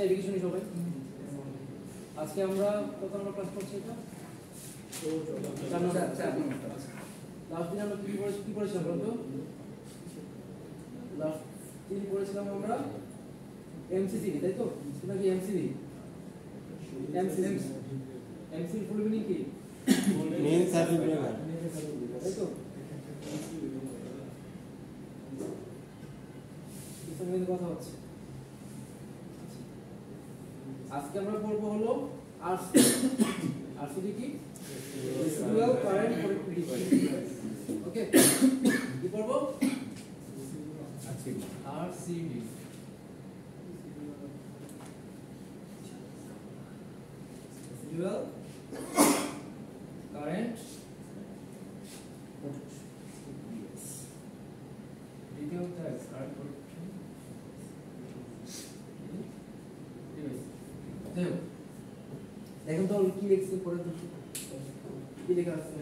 এদিকে শুনি সবাই। আজকে আমরা কত নম্বর ক্লাস করছি এটা? 4 নম্বর। লাস্ট দিন আমরা কি পড়েছিলাম বলতো? লাস্ট দিন পড়েছিলাম আমরা এমসিসি, তাই তো? সেটা কি এমসিসি? এমসিসি ফুল মিনিং কি? মেন সার্ভিস তাই তো? কিছু মেন কথা হচ্ছে। আজকে আমরা পড়বো হলো আরসি। আরসি কি? Residual current quantity. ওকে, কি পড়বো? আরসিডি। রেসিডুয়াল কারেন্ট দ্বিতীয় টাইপ কারেন্ট প্রোটেকশন। দেখুন তো কি লিখছে পড়ে তো কি লেখা আছে?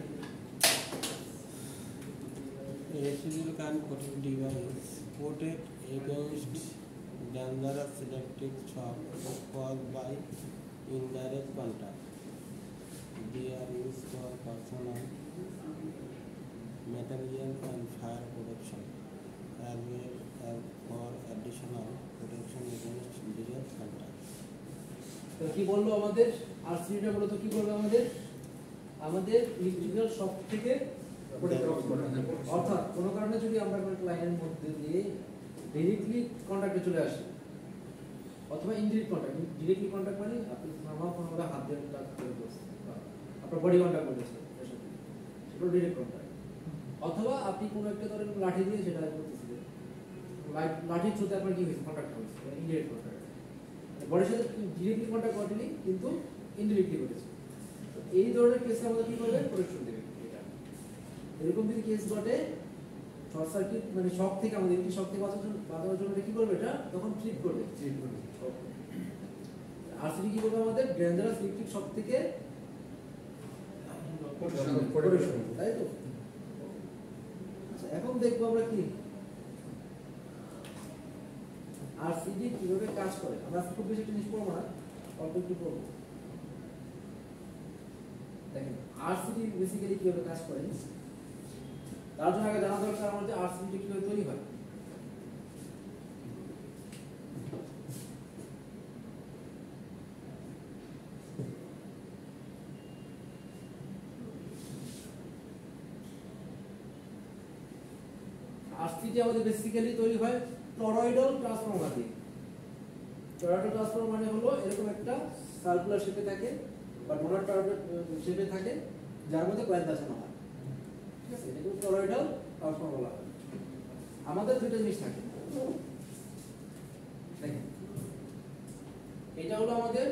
residual current protected device protect against dangerous electric shock caused by indirect contact. They are used for personal, material and fire protection as well as for additional protection against direct contact. তো কি বললো আমাদের আরসিডিটা বলতো কি করবে আমাদের electrical শক থেকে অর্থাৎ কোনো কারণে যদি আমরা কোনো লাইনের মধ্যে দিয়ে ডাইরেক্টলি কন্টাক্টে চলে আসি অথবা ইনডিরেক্ট কন্টাক্ট। ডিরেক্টলি কন্টাক্ট মানে আপনি নরমাল কোনোভাবে হাত দিয়ে টাচ করে বসছেন, আপনার বডি কন্টাক্ট করতেছেন, সেটা ডিরেক্ট কন্টাক্ট। অথবা আপনি কোনো একটা ধরেন লাঠি দিয়ে সেটা করতেছিলেন, লাঠির থ্রুতে আপনার কি হয়েছে কন্টাক্ট হয়েছে, ইনডিরেক্ট কন্টাক্ট। বডির সাথে ডিরেক্টলি কন্টাক্ট করেনি কিন্তু ইনডিরেক্টলি করেছে। এই ধরনের কেসে আমাদের কি করবে? প্রোটেকশন দেবে। এরকম যদি কেস ঘটে শর্ট সার্কিট মানে শক থেকে আমাদের কি শক থেকে বাঁচানোর জন্য কি করবে? এটা তখন ট্রিট করবে। আরসিডি কি করবে? আমাদের ডেঞ্জারাস ইলেকট্রিক শক থেকে প্রোটেকশন, তাই তো? আচ্ছা, এখন দেখবো আমরা কি আরসিডি কিভাবে কাজ করে। আমরা খুব বেশি জিনিস পড়বো না, অল্প একটু পড়বো। দেখেন আরসিডি বেসিক্যালি কিভাবে কাজ করে তার জন্য আগে জানা দরকার আমাদের আরসিডি কিভাবে তৈরি হয়। আরসিডি আমাদের বেসিক্যালি তৈরি হয় টরয়েডাল ট্রান্সফর্মার দিয়ে। টরয়েডাল ট্রান্সফর্মার মানে হলো এরকম একটা সার্কুলার শেপে থাকে বা ডোনাট শেপে থাকে যার মধ্যে কয়েল বসানো হয়, ঠিক আছে? এটা টরয়েডাল ট্রান্সফর্মার বলা হয়। আমাদের দুটো জিনিস থাকে, দেখেন এটা হলো আমাদের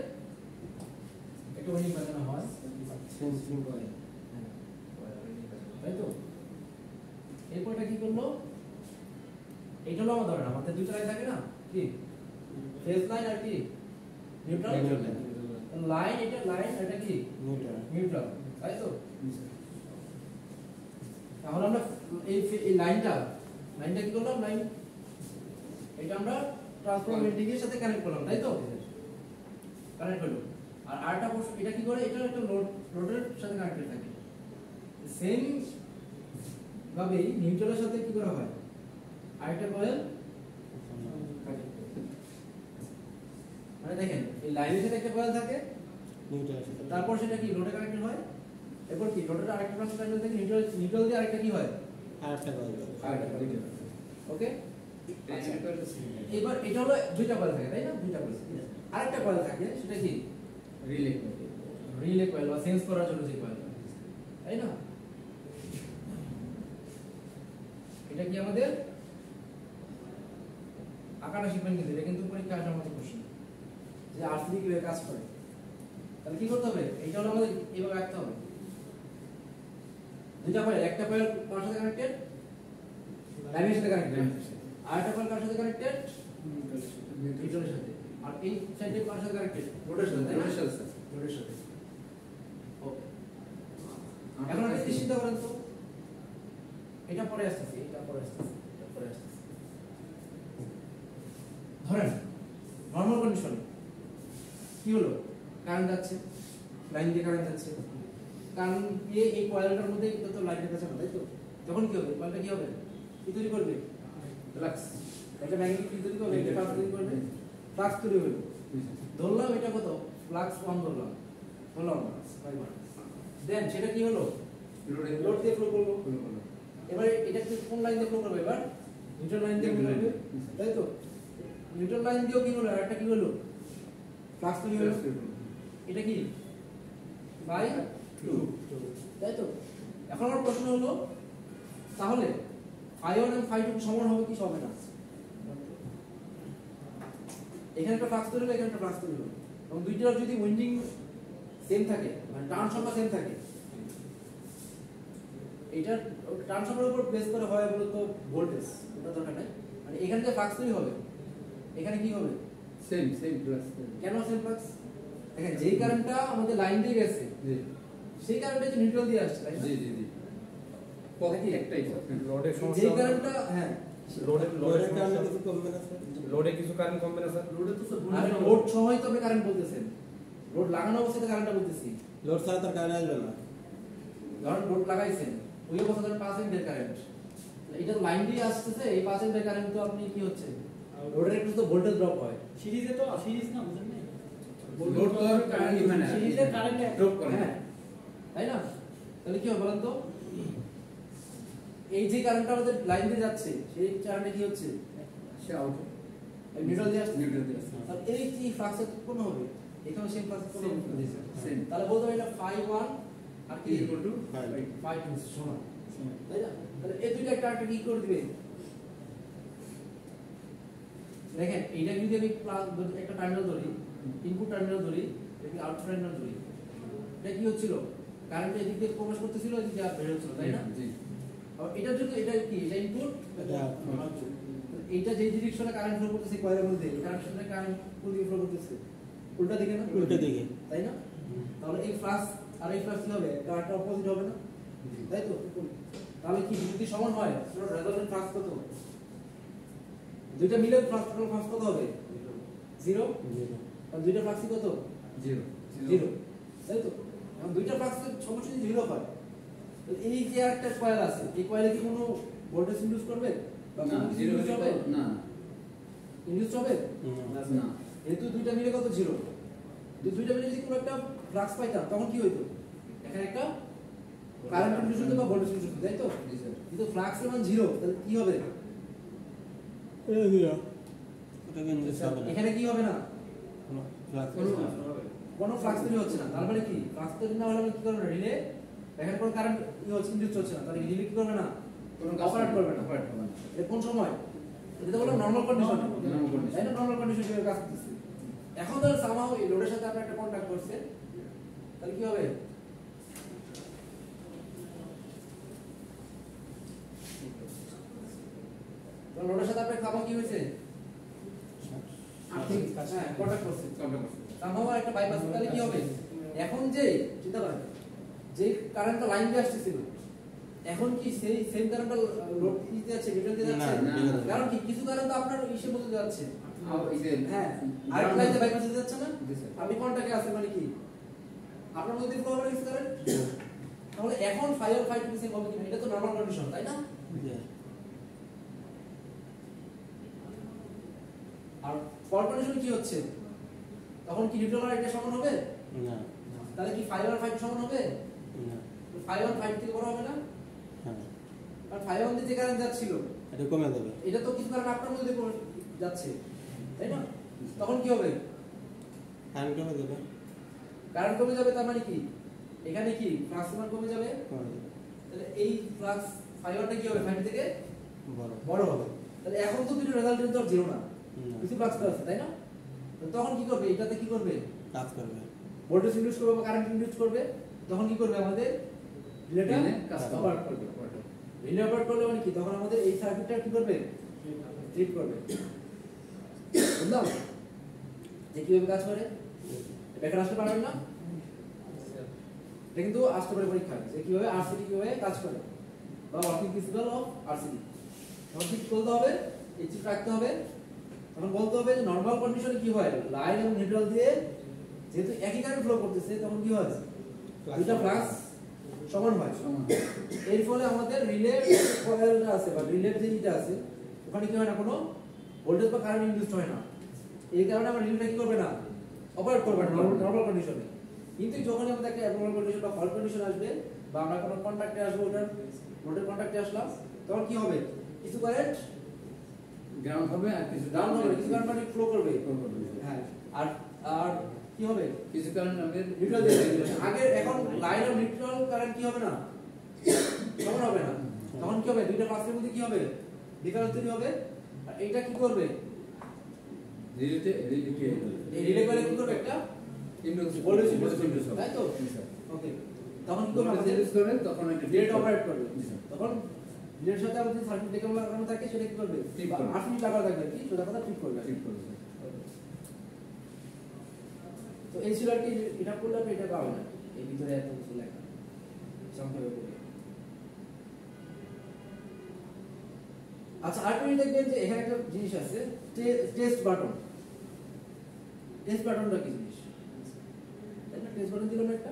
একটা ওয়েডিং বাজানো হয় সেন্সিং কয়েল, তাই তো? এরপর এটা কি করলো? এটা হলো আমাদের আমাদের দুটো লাইন থাকে না, কি ফেজ লাইন আর কি নিউট্রাল লাইন। এটা লাইন, এটা কি নিউট্রাল, তাই তো? তাহলে আমরা এই লাইনটা কি করলাম? লাইন এটা আমরা ট্রান্সফরমার ওয়েন্ডিংয়ের সাথে কানেক্ট করলাম, তাই তো? কানেক্ট করলাম। আর আরেকটা এটা কি করে? এটা একটা লোডের সাথে কানেক্টেড থাকে। সেম ভাবে নিউট্রালের সাথে কি করা হয়? আরেকটা কয়েল, মানে দেখেন এই লাইনের সাথে একটা কয়েল থাকে, তারপর সেটা কি লোডে কানেক্টেড হয়। এরপর কি লোডের আরেকটা ট্রান্সফরমার কানেক্টেড থাকে, নিউট্রাল দিয়ে আরেকটা কি হয়? আরেকটা কয়েল। ওকে, এবার এটা হলো দুইটা কয়েল থাকে, তাই না? দুইটা কয়েল। আরেকটা কয়েল থাকে, সেটা কি রিলে কয়েল বা সেন্স করার জন্য যে কয়েল, তাই না? এটা কি আমাদের আকারটা শিখবেন, কিন্তু এটা কিন্তু পরীক্ষা আসার মতো কোশ্চেন যে আরসিডি কিভাবে কাজ করে। তাহলে কি করতে হবে? এটা হলো আমাদের এইভাবে রাখতে হবে। দুইটা কয়েল, একটা কয়েল কার সাথে কানেক্টেড? লাইনের সাথে কানেক্টেড। আরেকটা কয়েল কার সাথে কানেক্টেড? নিউট্রালের সাথে। আর এই সাইডে কার সাথে কানেক্টেড? লোডের সাথে। লোডের সাথে। ওকে, এখন একটা জিনিস চিন্তা করেন তো, এটা পরে আসতেছে, এটা পরে আসতেছে, এটা পরে আসতেছে। ধরেন নরমাল কন্ডিশনে কি হলো, কারেন্ট যাচ্ছে, লাইন দিয়ে কারেন্ট যাচ্ছে, কারণ এই কয়েলটার মধ্যে তো লাইনটা যাচ্ছে না, তাই তো? তখন কি হবে, কয়েলটা কি হবে, কি তৈরি করবে, ফ্লাক্স, একটা ম্যাগনেটিক ফিল্ড তৈরি করবে, একটা ফ্লাক্স তৈরি করবে, ফ্লাক্স তৈরি হলো। ধরলাম এটা কত, ফ্লাক্স 1 ধরলাম, দেন সেটা কি হলো, লোড দিয়ে ফ্লো করলো। এবারে এটা কোন লাইন দিয়ে ফ্লো করবে, এবার নিউট্রাল লাইন দিয়ে ফ্লো করবে, তাই তো? নিউট্রাল লাইন দিয়েও কি হলো, একটা কি হলো, ফ্লাক্স তৈরি হলো। এটা কি বাই 2, তাই তো? এখন আমার প্রশ্ন হলো, তাহলে ∅1 এবং ∅2 সমান হবে কি হবে না? এখানে একটা ফ্লাক্স তৈরি হলো, এখানে একটা ফ্লাক্স তৈরি হলো, এবং দুইটার যদি উইন্ডিং সেম থাকে, মানে টার্ন সংখ্যা সেম থাকে, এটা টার্ন সংখ্যার উপর বেস করে হয় বলতো ভোল্টেজ, ওটা দরকার নাই। মানে এখানে যে ফ্লাক্স তৈরি হবে, এখানে কি হবে, সেম প্লাস। কেন সেম ফ্লাক্স? দেখেন যেই কারেন্টটা আমাদের লাইন দিয়ে গেছে, সেই কারেন্টটা যে নিউট্রাল দিয়ে আসছে, তাই না? জি নাকি? একটাই লোডের সমস্যা, যেই কারেন্টটা, হ্যাঁ, লোডের কারণে সমস্যা, কিছু কমবে না স্যার? লোডে কিছু কারেন্ট কমবে না স্যার? আর লোড সময় তো আপনি কারেন্ট বলতেছেন, লোড লাগানো অবস্থাতে কারেন্টটা বলতেছি। লোড ছাড়া তার কারেন্ট আসবে না। ধরেন লোড লাগাইছেন, ওই অবস্থা ধরেন 5 অ্যাম্পিয়ার কারেন্ট, এটা লাইন দিয়ে আসতেছে, এই 5 অ্যাম্পিয়ার কারেন্ট তো আপনি কি হচ্ছে, লোডের একটু তো ভোল্টেজ ড্রপ হয়, সিরিজে তো সিরিজ না, বুঝেন না, লোড তো আর কারেন্ট মানে সিরিজের কারেন্ট ড্রপ করে না। হ্যাঁ, তাই না? তাহলে কি হবে বলেন তো, এই যে কারেন্টটা আমাদের লাইন দিয়ে যাচ্ছে, সেই কারেন্টে কি হচ্ছে, সে আউট নিউট্রাল দিয়ে আসছে, নিউট্রাল দিয়ে আসছে। তাহলে এই কি ফ্লাক্স উৎপন্ন হবে, এখানে সেম ফ্লাক্স উৎপন্ন হবে, সেম তাহলে বলতে হবে এটা ∅1 আর কি ইকুয়াল টু ∅2 সমান, তাই না? তাহলে এই দুইটা একটা একটা কি করে দিবে, দেখেন এইটা যদি আমি একটা টার্মিনাল ধরি, ইনপুট টার্মিনাল ধরি, এটা আউটপুট টার্মিনাল ধরি, এটা কি হচ্ছিল, কারেন্ট এদিক দিয়ে প্রবেশ করতেছিল, এদিক দিয়ে বের হচ্ছিল, তাই না? জি আর এটা যদি এটা কি, এটা ইনপুট, এটা এইটা যে ডিরেকশনে কারেন্ট ফ্লো করতেছে কয়েলের মধ্যে, এই কারেন্টে কারেন্ট কোন দিকে ফ্লো করতেছে, উল্টা দিকে না, উল্টো দিকে। তাই না? তাহলে এই ফ্লাক্স আর এই ফ্লাক্স কি হবে, কারেন্টটা অপোজিট হবে না, তাই তো? তাহলে কি যদি সমান হয়, রেজাল্টেন্ট ফ্লাক্স কত, দুইটা মিলে ফ্লাক্স কত হবে, 0, আর দুইটা ফ্লাক্স কত, 0 তাই তো? এখন দুইটা ফ্লাক্সের সমষ্টি 0 হয়, তো এই যে একটা কয়েল আছে, এই কয়েলে কি কোনো ভোল্টেজ ইনডিউস করবে, বা না কোনো কিছু 0 ইনডিউস হবে, না ইনডিউস হবে না যেহেতু দুইটা মিলে কত 0, দুইটা মিলে যদি কোনো একটা ফ্লাক্স পাইতাম, তখন কি হইতো, এখানে একটা কারেন্ট ইনডিউস হতো বা ভোল্টেজ ইনডিউস হতো, তাই তো? জি স্যার কিন্তু ফ্লাক্স এর মান 0, তাহলে কি হবে, ওটা কিন্তু হবে না। এখানে কি হবে না, ফ্লাক্স কোনো ফ্লাক্স তৈরি হচ্ছে না, তার মানে কি, ফ্লাক্স তৈরি না হলে কি করবে না, রিলে, এখানে কোনো কারেন্ট হচ্ছে ইনডিউস হচ্ছে না, তাহলে রিলে কি করবে না, কোনো অপারেট করবে না। অপারেট করবে না। এটা কোন সময়, এটা তো বললাম নরমাল কন্ডিশন, Normal condition। তাই না? নরমাল কন্ডিশন হিসেবে কাজ করতেছে। এখন ধর সামহাও এই লোডের সাথে আপনি একটা কন্টাক্ট করছে, তাহলে কি হবে, তো লোডের সাথে আপনার সামহাও কি হয়েছে, হ্যাঁ কন্টাক্ট করছে, সামহাও একটা বাইপাস, তাহলে কি হবে, এখন যে চিন্তা করেন, যে কারেন্টটা লাইন দিয়ে আসতেছিল, এখন কি সেই সেম কারেন্টটা লোড দিতে যাচ্ছে, নিউট্রাল দিয়ে যাচ্ছে, না, না। কারণ কি কিছু কারেন্ট তো আপনার ইসে বলতে যাচ্ছে, এই যে হ্যাঁ, আরেকটা লাইনে বাইপাস দিতে যাচ্ছে না, জি স্যার আপনি কন্টাক্টে আছেন, মানে কি আপনার মধ্যে ফ্লো হবে কিছু কারেন্ট, তাহলে এখন ∅1 ∅2 সেম হবে কিনা, এটা তো নরমাল কন্ডিশন, তাই না? আর ফল কন্ডিশন কি হচ্ছে, তখন কি নিউট্রাল আর এটা সমান হবে, না তাহলে কি ∅1 আর ∅2 সমান হবে, না ∅1 ∅2 থেকে বড় হবে না, হ্যাঁ আর ∅1 দিয়ে যে কারেন্ট যাচ্ছিল, এটা কমে যাবে। এটা তো কিছু কারেন্ট আপনার মধ্যে যাচ্ছে, তাই না? তখন কি হবে, কারেন্ট কমে যাবে। কারেন্ট কমে যাবে, তার মানে কি, এখানে কি ফ্লাক্স মান কমে যাবে, কমে যাবে। তাহলে এই ফ্লাক্স ∅1টা কি হবে, ∅2 থেকে বড় বড় হবে, তাহলে এখন তো দুটো রেজাল্টেন্ট তো 0 না, না, কিছু ফ্লাক্স আছে, তাই না? তো তখন কি করবে, এটাতে কি করবে, কাজ করবে। ভোল্টেজ ইনডিউস করবে বা কারেন্ট ইনডিউস করবে, তখন কি করবে, আমাদের রিলেটা রিলে কাজ অপারেট করবে, রিলে অপারেট করলে মানে কি, তখন আমাদের এই সার্কিটটা কি করবে, ট্রিট করবে, বুঝলাম যে কিভাবে কাজ করে, এটা আসতে পারবেন না, এটা কিন্তু আসতে পারে পরীক্ষায়, যে কিভাবে আরসিডি কিভাবে কাজ করে, বা ওয়ার্কিং প্রিন্সিপাল অফ আরসিডি, তখন ঠিক বলতে হবে, এই চিপ রাখতে হবে, তখন বলতে হবে যে নরমাল কন্ডিশনে কি হয়, লাইন এবং নিউট্রাল দিয়ে যেহেতু একই কারেন্ট ফ্লো করতেছে তখন কি হয় দুইটা ফ্লাক্স সমান হয়। সমান। এর ফলে আমাদের রিলে কয়েলটা আছে বা রিলের যে ইটা আছে ওখানে কি হয় না কোনো ভোল্টেজ বা কারেন্ট ইনডিউসড হয় না। এই কারণে আমরা রিলেটা কি করবে না অপারেট করবে না নরমাল কন্ডিশনে। কিন্তু যখন আমাদের একটা অ্যাবনর্মাল কন্ডিশন বা ফল্ট কন্ডিশন আসবে বা আমরা কোনো কন্টাক্টে আসবো ওটার লোডের কন্টাক্টে আসলাম তখন কি হবে কিছু কারেন্ট গ্রাউন্ড হবে আর কিছু ডাউন হবে, কিছু কারেন্ট মানে ফ্লো করবে। flow করবে। হ্যাঁ, আর আর কি হবে কিছু কারণে আমাদের নিউট্রাল দিয়ে আগে এখন লাইন অফ নিউট্রাল কারেন্ট কি হবে না সমান হবে না। তখন কি হবে দুইটা ফ্লাক্সের মধ্যে কি হবে ডিফারেন্স তৈরি হবে। আর এইটা কি করবে রিলেতে এই রিলে কয়েলে কি করবে একটা ভোল্টেজ ইনডিউস করবে, তাই তো? ওকে, তখন কি করবে আমাদের ইউজ করে তখন এটা রিলেট অপারেট করবে। জি স্যার। তখন রিলের সাথে আমাদের সার্কিট দেখে লাগানো থাকে সেটা কি করবে ঠিক করবে। আরসি লাগানো থাকবে কি সোজা কথা ঠিক করবে। ঠিক করবে স্যার। তো এই ছিল আর কি, এটা করলে আপনি এটা পাবেন না এই ভিতরে এত কিছু লেখা সংক্ষেপে বলি। আচ্ছা, আরেকটা জিনিস দেখবেন যে এখানে একটা জিনিস আছে টেস্ট বাটন। টেস্ট বাটনটা কি জিনিস? তাই না, টেস্ট বাটন দিলাম না একটা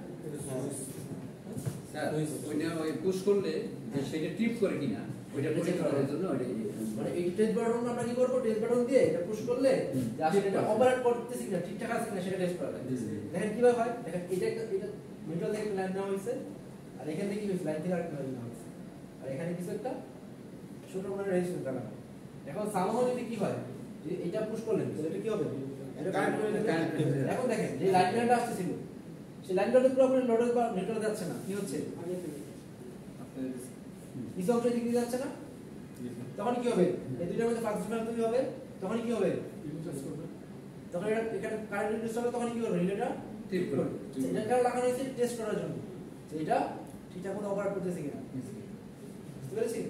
স্যার ওইটা ওই পুশ করলে যে সেটা ট্রিপ করে কিনা ওইটা পরীক্ষা করার জন্য ওইটা মানে এই টেস্ট বাটন আমরা কি করব টেস্ট বাটন দিয়ে এটা পুশ করলে যে আসলে এটা অপারেট করতেছে কিনা ঠিকঠাক আছে কিনা সেটা টেস্ট করা যায়। দেখেন কিভাবে হয়, দেখেন এটা মিটার থেকে লাইন নেওয়া হয়েছে আর এখান থেকে কি হয়েছে লাইন থেকে আরেকটা লাইন নেওয়া হয়েছে আর এখানে কিছু একটা ছোট করে রেজিস্ট্যান্স লাগানো। এখন সামহাও যদি কি হয় যে এটা পুশ করলেন তাহলে এটা কি হবে এটা কারেন্ট হয়ে যাবে। এখন দেখেন যে লাইনটা আসতেছিল সেই লাইনটা তো পুরোপুরি লোডের বা মিটারে যাচ্ছে না, কি হচ্ছে কিছু অংশ দিকে যাচ্ছে না। তখন কি হবে এই দুইটার মধ্যে ফ্লাক্স ডিফারেন্স তৈরি হবে। তখন কি হবে তখন এটা এখানে কারেন্ট ইনডিউস হবে। তখন কি হবে রিলেটা ট্রিপ করবে। এটা কেন লাগানো হয়েছে টেস্ট করার জন্য যে এটা ঠিকঠাক মতো অপারেট করতেছে কিনা। বুঝতে পেরেছি?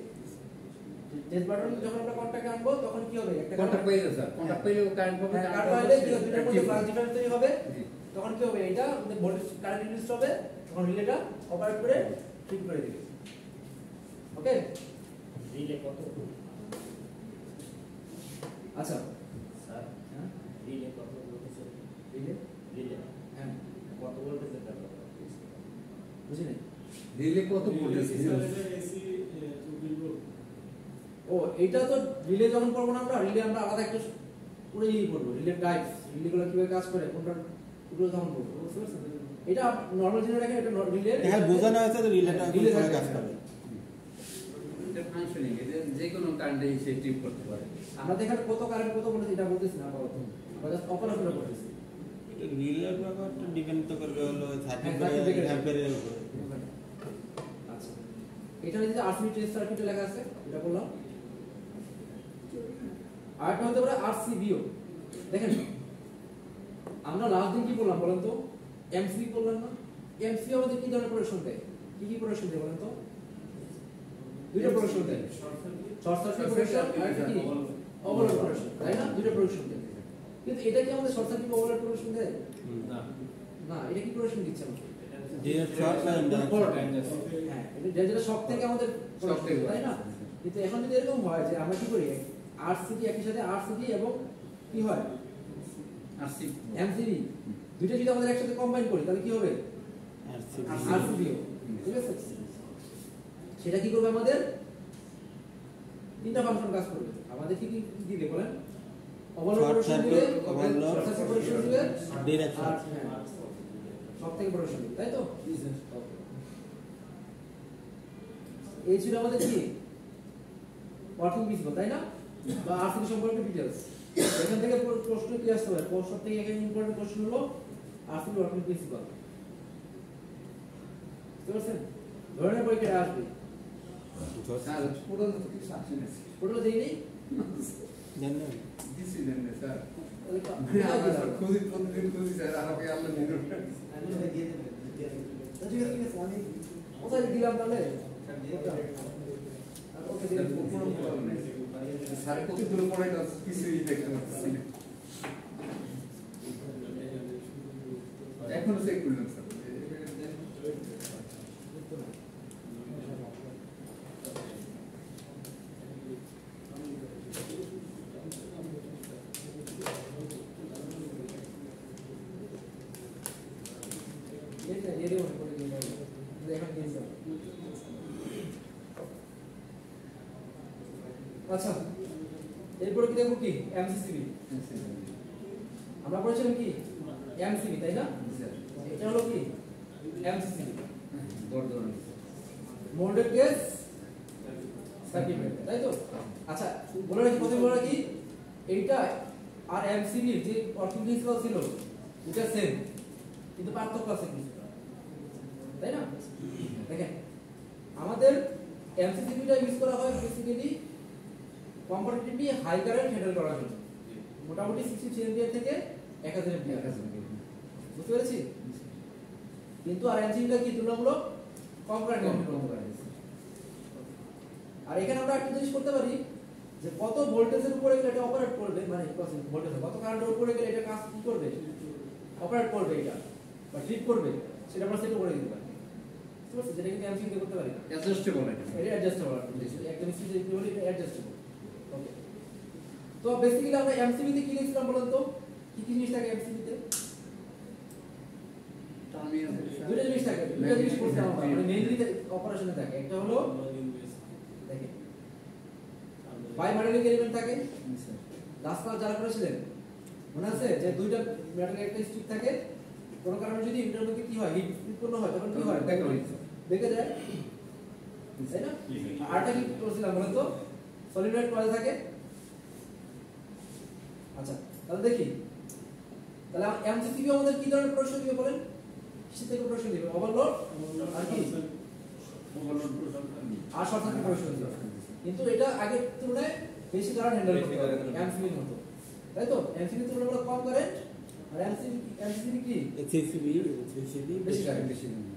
টেস্ট বাটন যখন আমরা কন্টাক্টে আনবো তখন কি হবে একটা কন্টাক্ট পেয়ে যাবে স্যার। কন্টাক্ট পেলে কারেন্ট পাবে। কারেন্ট পাইলে কি হবে দুইটার মধ্যে ফ্লাক্স ডিফারেন্স তৈরি হবে। তখন কি হবে এটা আমাদের ভোল্টেজ কারেন্ট ইনডিউস হবে। তখন রিলেটা অপারেট করে ঠিক করে দিবে। ওকে, রিলে কত? আচ্ছা স্যার হ্যাঁ রিলে কত বলতেছে? রিলে রিলে হ্যাঁ কত বলতেছে তাহলে? বুঝিনি। রিলে কত ভোল্টেজ? ও এইটা তো রিলে যখন করবো না আমরা রিলে আমরা আলাদা একটা পুরো ইয়ে করবো রিলে টাইপস রিলেগুলো কিভাবে কাজ করে কোনটা পুরো তখন করবো। বুঝতে পারছেন? এটা নরমাল জেনে রাখেন এটা রিলে এখানে বোঝানো হয়েছে তো রিলেটা রিলে কিভাবে কাজ করে। এটা ফাংশনিং এটা যে কোনো কারেন্টে সে ট্রিপ করতে পারে। আমরা দেখার কত কারেন্ট কত বলেছি এটা বলতেছি না আপাতত, আমরা জাস্ট অপারেশন করতেছি। রিলের ব্যাপারটা ডিপেন্ড তো করবে হলো হ্যাঁ, 30 অ্যাম্পিয়ারের উপরে। আচ্ছা, এখানে যে আরসি টেস্ট সার্কিটে লেখা আছে এটা বললাম। আরেকটা হতে পারে আরসিবিও। দেখেন আমরা লাস্ট দিন কি বললাম বলেন তো, এমসি বললাম না। এমসি আমাদের কি ধরনের প্রোডাকশন দেয়, কি প্রোডাকশন দেয় বলেন তো? দুইটা প্রোডাকশন দেয়, শর্ট সার্কিট প্রোডাকশন আর কি ওভারলোড প্রোডাকশন, তাই না? দুইটা প্রোডাকশন দেয়। কিন্তু এটা কি আমাদের শর্ট সার্কিট ওভারলোড প্রোডাকশন দেয়? না না, এটা কি প্রোডাকশন দিচ্ছে আমাদের? ডিরেক্ট শর্ট বা ইনডাইরেক্ট হ্যাঁ, এটা যেটা শক থেকে আমাদের শক থেকে তাই না? কিন্তু এখন যদি এরকম হয় যে আমরা কি করি আরসিডি একই সাথে আরসিডি এবং কি হয় আসি এমসিডি দুইটা যদি আমাদের একসাথে কম্বাইন করি তাহলে কি হবে আরসিবি আরসিবিও। ঠিক আছে, সেটা কি করবে আমাদের তিনটা ফাংশন কাজ করবে। আমাদের কি কি দিবে বলেন? ওভারলোড Short প্রোডাকশন circuit, দিবে, overload, শর্ট সার্কিট প্রোডাকশন দিবে, direct আর short। হ্যাঁ, সব থেকে প্রোডাকশন দিবে, তাই তো? এই ছিল আমাদের কি ওয়ার্কিং প্রিন্সিপাল, তাই না? বা আরসিবি সম্পর্কে ডিটেইলস। এখান থেকে প্রশ্ন কি আসতে পারে? প্রশ্ন থেকে এখানে ইম্পর্টেন্ট প্রশ্ন হলো আরসিবি ওয়ার্কিং প্রিন্সিপাল। বুঝতে পারছেন? ধরনের পরীক্ষায় আসবে। স্যার পুরো তো কিছু আসে না ওটা দেই নেই জানেন দিছি দেন না স্যার তাহলে তো আমি আমার খুঁজি প্রতিদিন খুঁজি স্যার আর আমি আল্লাহ নিরূপ ঠিক আছে, ঠিক আছে, আমি কোথায় দিলাম তাহলে? ওকে দিলাম কোনো প্রবলেম নেই স্যার কত দূর পড়ে তো কিছুই দেখতে পাচ্ছি না এখনো চেক করলাম স্যার লিখে দেবো করে দিই এখন দিয়ে দাও। আচ্ছা এরপরে কি দেখবো কি এমসিসিবি আমরা পড়েছিলাম কি এমসিবি তাই না এটা হলো কি MCCB moulded case circuit breaker তাই তো আচ্ছা বলে রাখি প্রথমে বলে রাখি এইটা আর এমসিবি যে ওয়ার্কিং প্রিন্সিপাল ছিল এটা সেম কিন্তু পার্থক্য আছে কিছু তাই না দেখেন আমাদের এমসিসিবিটা ইউজ করা হয় basically comparatively high current handle করার জন্য মোটামুটি 63 এম্পিয়ার থেকে 1000 এম্পিয়ার বুঝতে পেরেছি কিন্তু আর এমসিবিটা কি তুলনামূলক কম কারেন্ট আর এখানে আমরা একটা জিনিস করতে পারি যে কত ভোল্টেজের উপরে গেলে এটা অপারেট করবে মানে ভোল্টেজ কত কারেন্টের উপরে গেলে এটা কাজ কি করবে অপারেট করবে এটা বা ট্রিপ করবে সেটা আমরা সেট করে দিতে পারি ঠিক আছে যেটা কিন্তু এমসিবি করতে পারি না অ্যাডজাস্টেবল এটা অ্যাডজাস্টেবল একদম সিজে কি বলি অ্যাডজাস্টেবল ওকে তো বেসিক্যালি আমরা এমসিবি তে কি লিখছিলাম বলুন তো কি কি জিনিস থাকে এমসিবি তে দুটো জিনিস থাকে দুটো জিনিস করতে আমরা মানে মেইনলি অপারেশনে থাকে একটা হলো দেখেন বাইমারিক এলিমেন্ট থাকে লাস্ট ক্লাস যারা করেছিলেন মনে আছে যে দুইটা মেটাল একটা স্ট্রিপ থাকে কোনো কারণে যদি ইন্টারনাল মধ্যে কি হয় হিট উৎপন্ন হয় তখন কি হয় দেখে যায় তাই না আরটা কি করছিলাম বলেন তো সলিনয়েড কয়েল থাকে আচ্ছা তাহলে দেখি তাহলে এমসিসিবি আমাদের কি ধরনের প্রশ্ন দিবে বলেন কিসের থেকে প্রশ্ন দিবে ওভারলোড আর কি আর শর্ট সার্কিট প্রশ্ন দিবে কিন্তু এটা আগের তুলনায় বেশি কারেন্ট হ্যান্ডেল করতে পারে এমসিবির মতো তাই তো এমসিবি তুলনামূলক কম কারেন্ট আর এমসিবি কি এসিসিবি বেশি কারেন্ট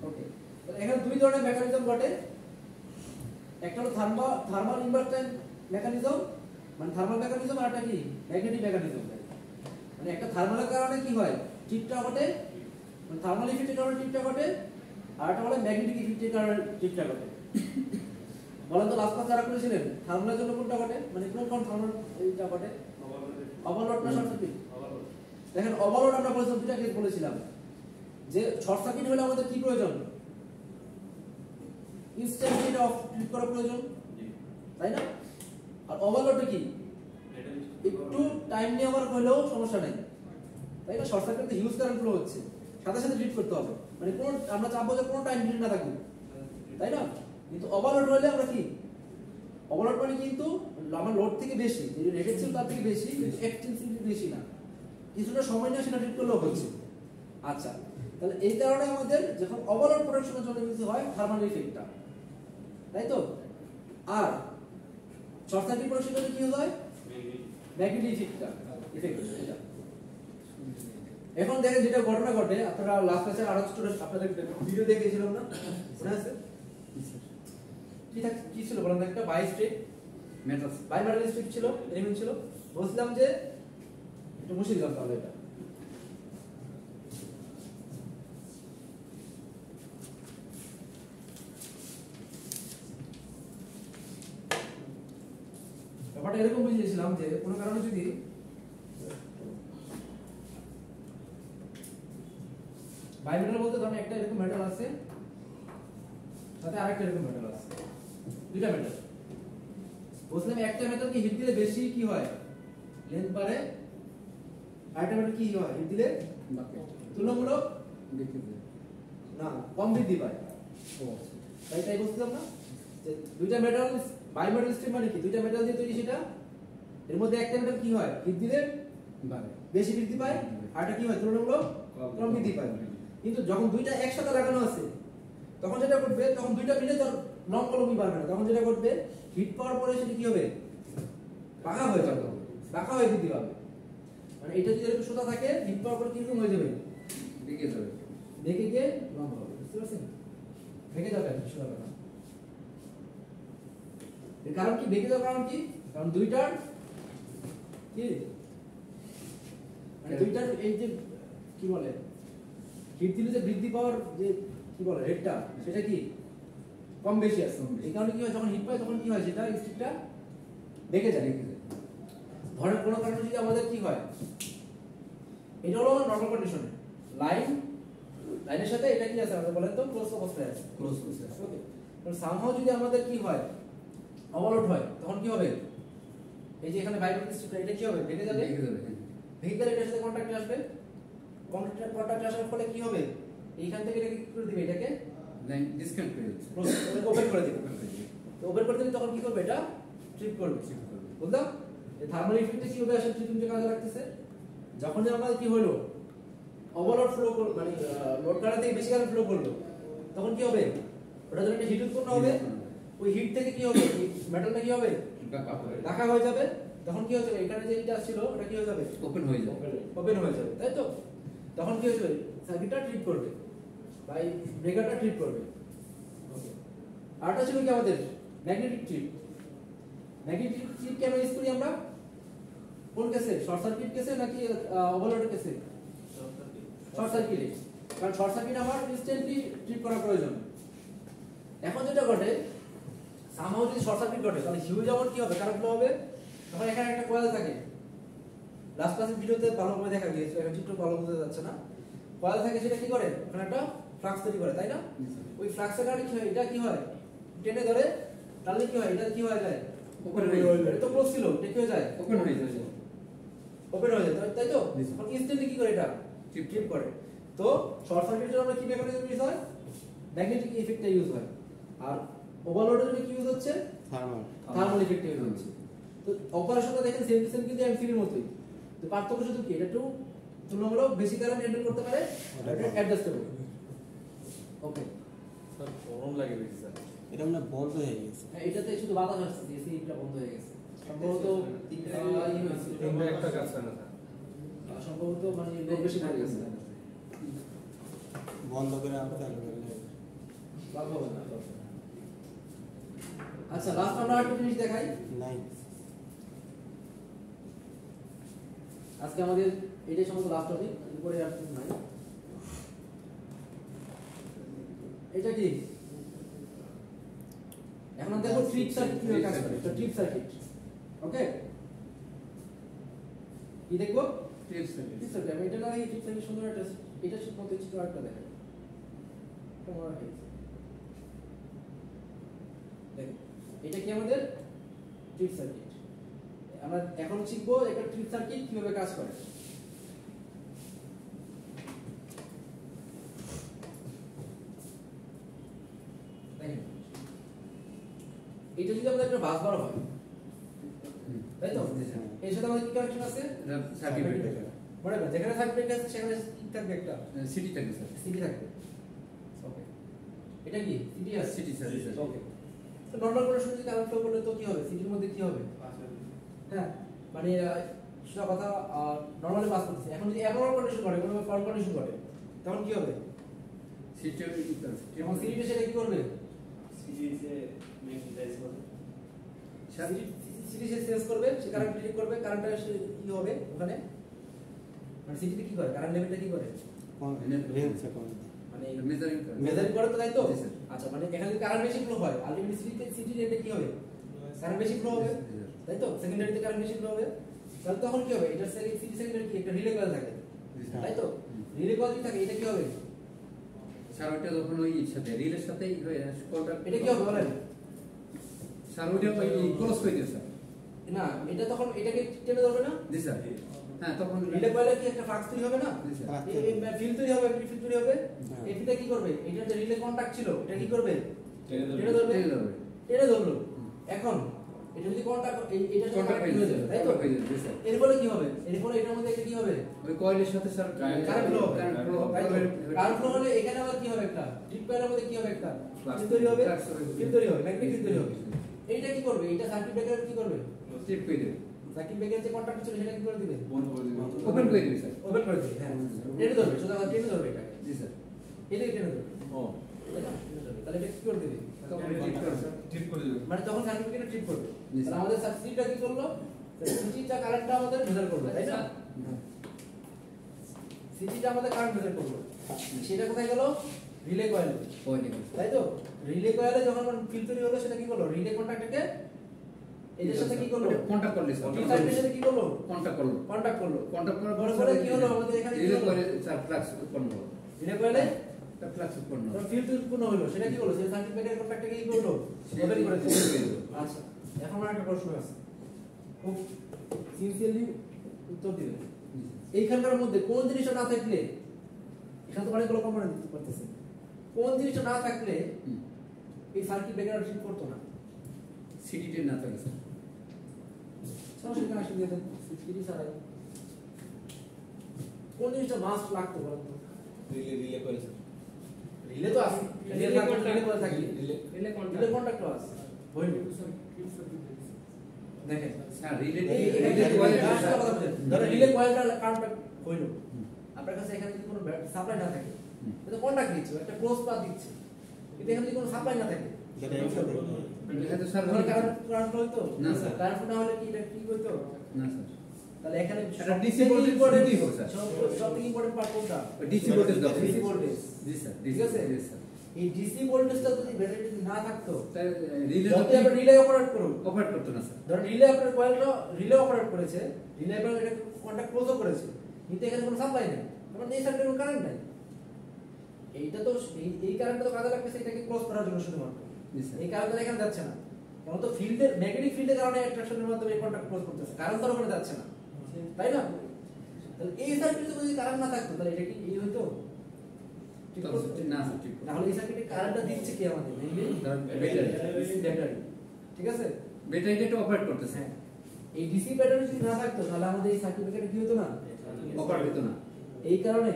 ওকে তাহলে এখানে দুই ধরনের মেকানিজম ঘটে একটা হলো থার্মাল ইনভার্টার মেকানিজম মানে থার্মাল মেকানিজম আর একটা কি ম্যাগনেটিক মেকানিজম মানে একটা থার্মালের কারণে কি হয় টিপটা ঘটে মানে থার্মাল ইফেক্টের কারণে টিপটা ঘটে আর একটা হলো ম্যাগনেটিক ইফেক্টের কারণে টিপটা ঘটে বলেন তো লাস্ট ক্লাস যারা করেছিলেন থার্মালের জন্য কোনটা ঘটে মানে কোন থার্মাল এইটা ঘটে ওভারলোড না শর্ট সার্কিট দেখেন ওভারলোড আমরা বলেছিলাম দুটা কেস বলেছিলাম যে শর্ট সার্কিট হলে আমাদের কি প্রয়োজন ইনস্ট্যান্টলি এটা অফ ক্লিক করা প্রয়োজন তাই না আর ওভারলোডে কি একটু টাইম নিয়ে আমার হলেও সমস্যা নেই তাই না শর্ট সার্কিটে হিউজ কারেন্ট ফ্লো হচ্ছে সাথে সাথে ট্রিট করতে হবে মানে কোন আমরা চাপবো যে কোনো টাইম ডিলে না থাকুক তাই না কিন্তু ওভারলোড হলে আমরা কি ওভারলোড মানে কিন্তু আমার লোড থেকে বেশি যে রেটেড ছিল তার থেকে বেশি কিন্তু এক্সটেন্সিভলি বেশি না কিছুটা সময় নিয়ে সেটা ট্রিট করলেও হচ্ছে আচ্ছা তাহলে এই কারণে আমাদের যখন ওভারলোড প্রোডাকশনের জন্য ইউজ হয় থার্মাল ইফেক্টটা তাই তো আর শর্ট সার্কিট প্রোডাকশনের জন্য কি হয় ম্যাগনেটিক ইফেক্টটা এটা এখন দেখেন যেটা ঘটনা ঘটে আপনারা লাস্ট ক্লাসে আরো স্টুডেন্ট আপনাদের ভিডিও দেখেছিলাম না মনে আছে কি ছিল বলেন একটা bi strip metal bimetal strip ছিল এলিমেন্ট ছিল বলছিলাম যে একটু মুছে দিলাম তাহলে এটা ব্যাপারটা এরকম বুঝিয়েছিলাম যে কোনো কারণে যদি বাইমেটাল বলতে ধরেন একটা এরকম মেটাল আছে সাথে আরেকটা এরকম মেটাল আছে দুইটা মেটাল বলছিলাম একটা মেটালকে হিট দিলে বেশি কি হয় লেন্থ বাড়ে আরেকটা মেটাল কি হয় হিট দিলে তুলনামূলক না কম বৃদ্ধি পায় তাই বলছিলাম না যে দুইটা মেটাল বাইমেটাল স্ট্রিপ মানে কি দুইটা মেটাল দিয়ে তৈরি সেটা এর মধ্যে একটা মেটাল কি হয় হিট দিলে বেশি বৃদ্ধি পায় আরেকটা কি হয় তুলনামূলক কম বৃদ্ধি পায় কিন্তু যখন দুইটা একসাথে লাগানো আছে তখন যেটা ঘটবে তখন দুইটা মিলে তার লং কলমই বাড়বে না তখন যেটা ঘটবে হিট পাওয়ার পরে সেটা কি হবে বাঁকা হয়ে যাবে বাঁকা হয়ে বৃদ্ধি পাবে মানে এটা যদি একটু সোজা থাকে হিট পাওয়ার পরে কিরকম হয়ে যাবে বেঁকে যাবে বেঁকে গিয়ে লং হবে বুঝতে পারছেন বেঁকে যাবে সোজা না এর কারণ কি বেঁকে যাওয়ার কারণ কি কারণ দুইটার কি মানে দুইটার এই যে কি বলে হিট দিলে যে বৃদ্ধি পাওয়ার যে কি বলে রেটটা সেটা কি কম বেশি আছে এই কারণে কি হয় যখন হিট পায় তখন কি হয় সেটা স্টিকটা বেঁকে যায় ধরেন কোনো কারণে যদি আমাদের কি হয় এটা হলো নরমাল কন্ডিশনে লাইন লাইনের সাথে এটা কি আছে আমাদের বলেন তো ক্লোজ অবস্থায় আছে ক্লোজ প্রসেস ওকে তো সামহাউ যদি আমাদের কি হয় ওভারলোড হয় তখন কি হবে এই যে এখানে ভাইব্রেট স্ট্রিপটা এটা কি হবে ভেঙে যাবে ভেঙে গেলে এটার সাথে কন্টাক্ট আসবে কন্টাক্ট আসার ফলে কি হবে এইখান থেকে এটা কি করে দিবে এটাকে লাইন ডিসকানেক্ট করে দিচ্ছে ওপেন করে দিবে তো ওপেন করে দিলে তখন কি করবে এটা ট্রিপ করবে বুঝলাম এই থার্মাল ইফেক্টে কি হবে আসলে ট্রিপিং যে কাজে লাগতেছে যখন আমাদের কি হলো ওভারলোড ফ্লো মানে লোড কারেন্ট থেকে বেশি কারেন্ট ফ্লো করলো তখন কি হবে ওটা যখন একটা হিট উৎপন্ন হবে ওই হিট থেকে কি হবে মেটালটা কি হবে ঢাকা হয়ে যাবে তখন কি হচ্ছে এখানে যে এটা ছিল ওটা কি হয়ে যাবে ওপেন হয়ে যাবে ওপেন হয়ে যাবে তাই তো তখন কি হচ্ছে সার্কিটটা ট্রিপ করবে বাই ব্রেকারটা ট্রিপ করবে ওকে আরটা ছিল কি আমাদের ম্যাগনেটিক ট্রিপ ম্যাগনেটিক ট্রিপ কেন ইউজ করি আমরা কোন কেসে শর্ট সার্কিট কেসে নাকি ওভারলোড কেসে শর্ট সার্কিটে কারণ শর্ট সার্কিট আমার ইনস্ট্যান্টলি ট্রিপ করা প্রয়োজন এখন যেটা ঘটে সামহাউ যদি শর্ট সার্কিট ঘটে তাহলে হিউজ অ্যামাউন্ট কি হবে কারেন্ট ফ্লো হবে তখন এখানে একটা কয়েল থাকে লাস্ট ক্লাসের ভিডিওতে ভালোভাবে দেখা গিয়েছে এখন চিত্র ভালো বোঝা যাচ্ছে না কয়েল থাকে সেটা কি করে ওখানে একটা ফ্লাক্স তৈরি করে তাই না ওই ফ্লাক্সের কারণে কি হয় এটা কি হয় টেনে ধরে তাহলে কি হয় এটা কি হয়ে যায় ওপেন হয়ে যায় এটা তো ক্লোজ ছিল এটা কি হয়ে যায় ওপেন হয়ে যায় ওপেন হয়ে যায় তাই তো তখন ইনস্ট্যান্টলি কি করে এটা ট্রিপ করে তো শর্ট সার্কিটের জন্য আমরা কি মেকানিজম ইউজ হয় ম্যাগনেটিক ইফেক্টটা ইউজ হয় আর ওভারলোডের জন্য কি ইউজ হচ্ছে থার্মাল ইফেক্ট ইউজ হচ্ছে তো অপারেশনটা দেখেন সেম টু সেম কিন্তু এমসিবির মতোই তো পার্থক্য শুধু কি এটা একটু তুলনামূলক বেশি কারেন্ট হ্যান্ডেল করতে পারে অ্যাডজাস্টেবল ওকে স্যার গরম লাগে বেশি স্যার এটা মানে বন্ধ হয়ে গেছে হ্যাঁ এটাতে শুধু বাতাস আসছে এসিটা বন্ধ হয়ে গেছে সম্ভবত তিনটা একটা কাজ হয় না স্যার সম্ভবত মানে লোড বেশি পড়ে গেছে বন্ধ করে আবার চালু করলে ভালো হবে না আচ্ছা লাস্ট আমরা আরেকটা জিনিস দেখাই নাই আজকে আমাদের এটাই সম্ভবত লাস্ট টপিক উপরে আর কিছু নাই এটা কি এখন আমরা দেখো ট্রিপ সার্কিট কিভাবে কাজ করে এটা ট্রিপ সার্কিট ওকে কি দেখবো ট্রিপ সার্কিট ট্রিপ সার্কিট আমি এটা না এই ট্রিপ সার্কিট সুন্দর একটা এটা শুধু মতো চিত্র আরেকটা দেখেন কেমন হয়েছে দেখেন এটা কি আমাদের ট্রিপ সার্কিট আমরা এখন শিখবো একটা ট্রিপ সার্কিট কিভাবে কাজ করে দেখেন এটা যদি আমাদের একটা বাস বার হয় তাই তো এর সাথে আমাদের কি কানেকশন আছে সার্কিট মনে করেন যেখানে সার্কিট আছে সেখানে কি থাকবে একটা সিটি থাকে স্যার সিটি থাকবে ওকে এটা কি সিটি আছে সিটি সার্কিট ওকে তো নরমাল কন্ডিশনে যদি কারেন্ট ফ্লো করলে তো কি হবে সিটির মধ্যে কি হবে হ্যাঁ মানে সেটা কথা নরমালি পাস করতেছে এখন যদি অ্যাবনর্মাল কন্ডিশন করে কোনো ফল্ট কন্ডিশন করে তখন কি হবে সিটি এবং সিটিতে সেটা কি করবে সিরিজে ম্যাগনেটাইজ করে সিটি সে সেন্স করবে সে কারেন্ট ডিটেক্ট করবে কারেন্টটা কি হবে ওখানে মানে সিটিতে কি করে কারেন্ট লেভেলটা কি করে মানে মেজারিং মেজারিং করে তো তাই তো জি, স্যার। আচ্ছা মানে এখানে যদি কারেন্ট বেশি ফ্লো হয় আলটিমেটলি সিটি রেটে কি হবে কারেন্ট বেশি ফ্লো হবে তাই তো সেকেন্ডারিতে কারেন্ট বেশি ফ্লো হবে তাহলে তখন কি হবে এটা সিটি সেকেন্ডারি কি একটা রিলে কয়েল থাকে তাই তো রিলে কয়েল যদি থাকে এটা কি হবে স্যার ওইটা যখন ওই সাথে রিলের সাথে কন্টাক্ট এটা কি হবে বলেন স্যার ওইটা ওই ক্লোজ করে দিও স্যার না এটা তখন এটাকে টেনে ধরবে না জি স্যার হ্যাঁ তখন রিলে কয়েলে কি একটা ফ্লাক্স তৈরি হবে না জি স্যার ফিল্ড তৈরি হবে ফিল্ড তৈরি হবে এটিটা কি করবে এটা যে রিলে কন্টাক্ট ছিল এটা কি করবে টেনে ধরবে টেনে ধরবে। টেনে ধরলো এখন এটা যদি কন্টাক্ট এটা কন্টাক্ট হয়ে যাবে তাই তো হয়ে যাবে জি স্যার এর ফলে কি হবে এর ফলে এটার মধ্যে একটা কি হবে ওই কয়েলের সাথে স্যার কারেন্ট ফ্লো হবে কারেন্ট ফ্লো তাই তো কারেন্ট ফ্লো হলে এখানে আবার কি হবে একটা ডিপ কয়েলের মধ্যে কি হবে একটা ফিল্ড তৈরি হবে ফিল্ড তৈরি হবে ম্যাগনেটিক ফিল্ড তৈরি হবে এইটা কি করবে এটা সার্কিট ব্রেকার কি করবে স্টিপ করে দেবে সার্কিট ব্রেকার যে কন্টাক্ট ছিল সেটা কি করে দিবে ওপেন করে দেবে স্যার ওপেন করে দিবে হ্যাঁ টেনে ধরবে শুধু টেনে ধরবে এটাকে জি স্যার এটাকে টেনে ধরবে ও তাই না? টেনে ধরবে। তাহলে এটা কি করে দিবে তখন ঠিক করে স্যার ঠিক করে দেবে মানে তখন সার্কিটকে ট্রিপ করবে জি, তাহলে আমাদের সার্কিটটা কি করলো সিটিটা কারেন্টটা আমাদের মেজার করবে তাই না সিটিটা আমাদের কারেন্ট মেজার করলো সেটা কোথায় গেল রিলে কয়েলে কয়েলে তাই তো রিলে কয়েলে যখন ফিল তৈরি হলো সেটা কি করলো রিলে কন্টাক্টকে এদের সাথে কি করলো কন্টাক্ট করলে স্যার কি সার্কিটের সাথে কি করলো কন্টাক্ট করলো কন্টাক্ট করলো কন্টাক্ট করার বড় করে কি হলো আমাদের এখানে কি রিলে হলো করে স্যার ফ্লাক্স উৎপন্ন হলো রিলে কয়েলে একটা ফ্লাক্স উৎপন্ন যখন ফিল্ড উৎপন্ন হলো সেটা কি হলো, সেই সার্কিট ব্রেকারের কন্ট্যাক্টটাকে কি করলো, সে ওপেন করে দিল। open করে দিল। আচ্ছা, এখন আমার একটা প্রশ্ন আছে, খুব সিনসিয়ারলি উত্তর দিবেন। এইখানকার মধ্যে কোন জিনিসটা না থাকলে, এখানে তো অনেকগুলো কম্পোনেন্ট দিতে পারতেছে, কোন জিনিসটা না থাকলে হুম। এই সার্কিট ব্রেকার ঠিক করতো না? সিটিতে না থাকে স্যার সরাসরি কানেকশন দিয়ে দেন, সিটি ছাড়াই। কোন জিনিসটা মাস্ট লাগতো বলেন তো? রিলে করে স্যার। রিলে তো আছে, রিলে রিলে করে থাকি, রিলে রিলে কন্টাক্ট আছে হইল। দেখেন স্যার রিলে ধরো রিলে কয়েলটা কানেক্ট হইল, আপনার কাছে এখানে যদি কোনো সাপ্লাই না থাকে, এটা কন্টাক্ট দিচ্ছে, একটা ক্লোজ পাথ দিচ্ছে, কিন্তু এখানে যদি কোনো সাপ্লাই না থাকে, এটা স্যার কারেন্ট হইতো না, স্যার। কারেন্ট না হলে কি এটা কি হইতো? না স্যার তাহলে এখানে এটা DC voltage দিতেই হবে, স্যার। সবথেকে ইম্পর্টেন্ট পার্ট কোনটা? ডিসি ভোল্টেজ দাও ডিসি ভোল্টেজ। জি স্যার ঠিক আছে? জি স্যার এই ডিসি ভোল্টেজটা যদি ব্যাটারি যদি না থাকতো, তাই রিলে যতই আমরা রিলে অপারেট করুন, অপারেট করতে না স্যার ধরুন রিলে আপনার কয়েলটা রিলে অপারেট করেছে, রিলে এবার এটা কন্টাক্ট ক্লোজও করেছে, কিন্তু এখানে কোনো সাপ্লাই নেই, মানে এই সাইডে কোনো কারেন্ট নাই। এইটা তো এই কারেন্টটা তো কাজে লাগতেছে এটাকে ক্লোজ করার জন্য শুধুমাত্র, জি স্যার এই কারেন্টটা এখানে যাচ্ছে না, কারণ তো ফিল্ডের ম্যাগনেটিক ফিল্ডের কারণে অ্যাট্রাকশনের মাধ্যমে এই কন্টাক্ট ক্লোজ করতেছে, কারেন্ট তো আর ওখানে যাচ্ছে না, তাই না? তাহলে এই সার্কিটে যদি কারেন্ট না থাকতো তাহলে এটা কি এই হইতো? ঠিক তাহলে করতো? না স্যার ঠিক তাহলে এই সার্কিটে কারেন্টটা দিচ্ছে কি আমাদের? Mainly battery. ঠিক আছে? ব্যাটারিটা একটু অপারেট করতেছে হ্যাঁ, এই ডিসি ব্যাটারি যদি না থাকতো তাহলে আমাদের এই সার্কিট ব্রেকারটা কি হতো না? অপারেট হতো না এই কারণে